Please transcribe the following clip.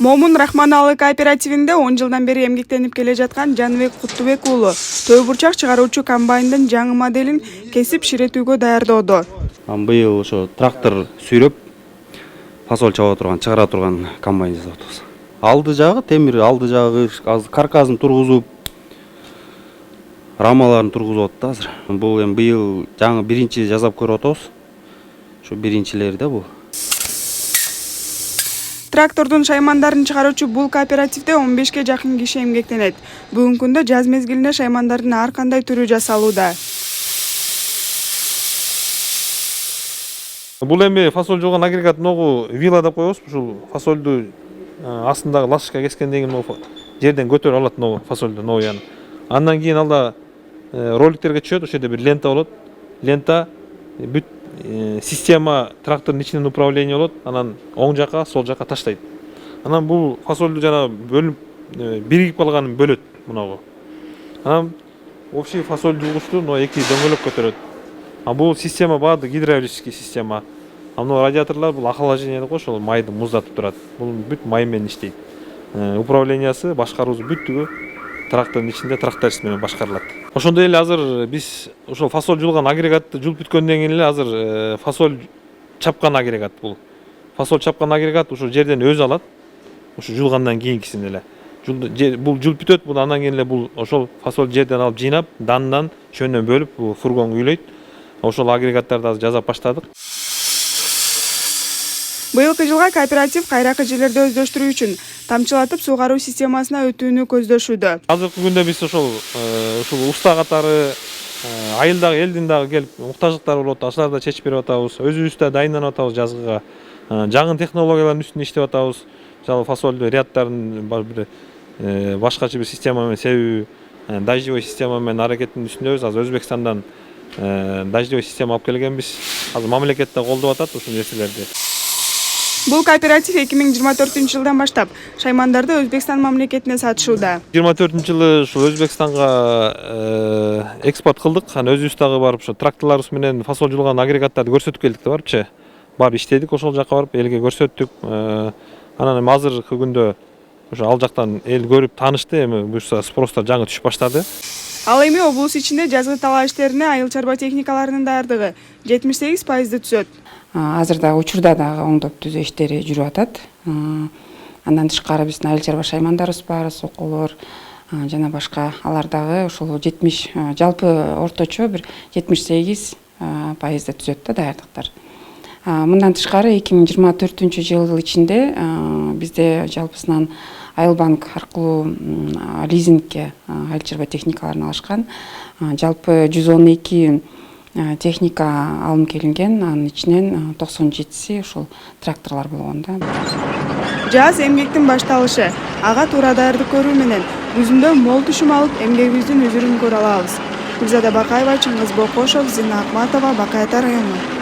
Момун Рахманалы кооперативинде 10 жылдан бери эмгектенип келе жаткан Жаныбек Куттубек уулу төө бурчак чыгаруучу комбайндын жаңы моделин кесип ширетүүгө даярдоодо. Быйыл ошо трактор сүйрөп фасоль чаба турган, чыгара турган комбайн жасап атабыз. Алды жагы темир, алды жагы каркасын тургузуп, рамаларын тургузуп атат азыр. Бул эми быйыл жаңы биринчи жасап көрүп атабыз. Ошо биринчилери да бул. Трактордун шаймандарын чыгаруучу бул кооперативде 15ке жакын киши эмгектенет. Бүгүнкү күндө жаз мезгилинде шаймандардын ар кандай түрү жасалууда. Бул эми фасоль жууган агрегат ногу вила деп коебуз. Ушул фасольду астындагы ластыкка кескенден кийин могу жерден көтөрүп алат ногу фасольду ногуяны. Андан кийин алда роликтерге түшөт, ошол жерде бир лента болот. Лента бүт система трактордун ичинен управление болот. Анан оң жака, сол жака таштайт. Анан бул фасольду жана бөлүп биригип калганын бөлөт мунагу. Анан общий фасоль жуугучту но эки дөңгөлөк көтөрөт. А бул система баардык гидравлический система. А мына радиаторлор бул охлаждение деп коет, ошол майды муздатып турат. Бул бүт май менен иштейт. Управлениясы, башкаруусу бүттүгү трактордун ичинде тракторист менен башкарылат. Ошондой эле азыр биз ошол фасоль жуулган агрегатты жуулуп бүткөндөн кийин эле азыр фасоль чапкан агрегат бул. Фасоль чапкан агрегат ушул жерден өзү алат. Ушу жуулгандан кийинкисин эле. Бул жуулуп бүтөт, бул андан кийин эле бул ошол фасоль жерден алып жыйнап, дандан чөнөн бөлүп бул фургонго үйлөйт. Ошол агрегаттарды азыр жасап баштадык. Быйылкы жылга кооператив кайракы жерлерди өздөштүрүү үчүн тамчылатып суугаруу системасына өтүүнү көздөшүүдө. Азыркы күндө биз ушул уста катары айылдагы элдин дагы келип муктаждыктары болот, ашыларды чечип берип атабыз. Өзүбүз да дайынданып атабыз жазгыга. Жаңы технологиялардын үстүндө иштеп атабыз. Мисалы фасольдун ряддарын башкача бир система менен себүү, дождевой система менен аракеттин үстүндөбүз. Азыр Өзбекстандан дождевой система алып келгенбиз. Азыр мамлекетте колдоп атат ушул нерселерди. Бул кооператив 2024-жылдан баштап шаймандарды Өзбекстан мамлекетине сатышууда. 24-жылы ушул Өзбекстанга экспорт кылдык. Анан өзүбүз дагы барып ошо тракторлорубуз менен фасоль жуулган агрегаттарды көрсөтүп келдик да барыпчы. Барып иштедик, ошол жака барып элге көрсөттүк. Анан эми азыркы күндө ошо ал жактан эл көрүп таанышты, эми буюрса спростор жаңы түшүп баштады. Ал эми облус ичинде жазгы талаа иштерине айыл чарба техникаларынын даярдыгы 78% түзөт. Азыр дагы учурда дагы оңдоп түзөө иштери жүрүп атат. Андан тышкары биздин айыл чарба шаймандарыбыз бар, соколор жана башка, алар дагы ошол 70, жалпы орточо бир 78% түзөт да даярдыктар. Мындан тышкары 2024-жыл ичинде бизде жалпысынан Айылбанк аркылуу лизингке айыл чарба техникаларын алышкан. Жалпы 112 техника алым келинген, анын ичинен 97си ушул тракторлор болгон да. Жаз эмгектин башталышы. Ага туура даярдык көрүү менен күзүндө мол түшүм алып эмгегибиздин үзүрүн көрө алабыз. Гүлзада Бакаева, Чыңгыз Бокошов, Зина Акматова, Бакай Ата району.